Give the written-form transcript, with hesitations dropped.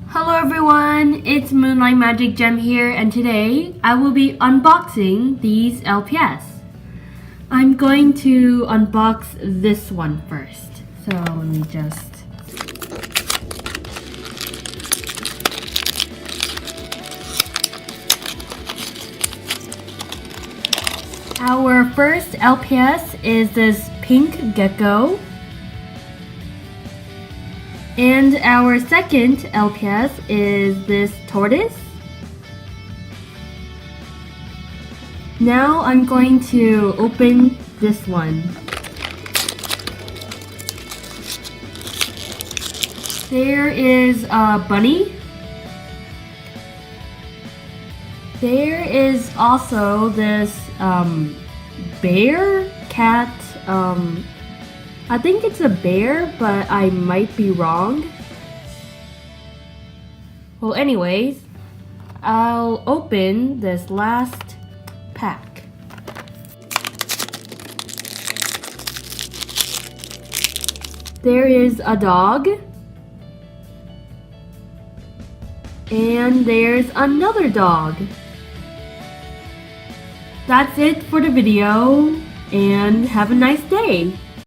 Hello everyone, it's Moonlight Magic Gem here, and today I will be unboxing these LPS. I'm going to unbox this one first. So let me just... Our first LPS is this pink gecko. And our second LPS is this tortoise. Now I'm going to open this one. There is a bunny. There is also this bear, cat, I think it's a bear, but I might be wrong. Well, anyways, I'll open this last pack. There is a dog. And there's another dog. That's it for the video, and have a nice day.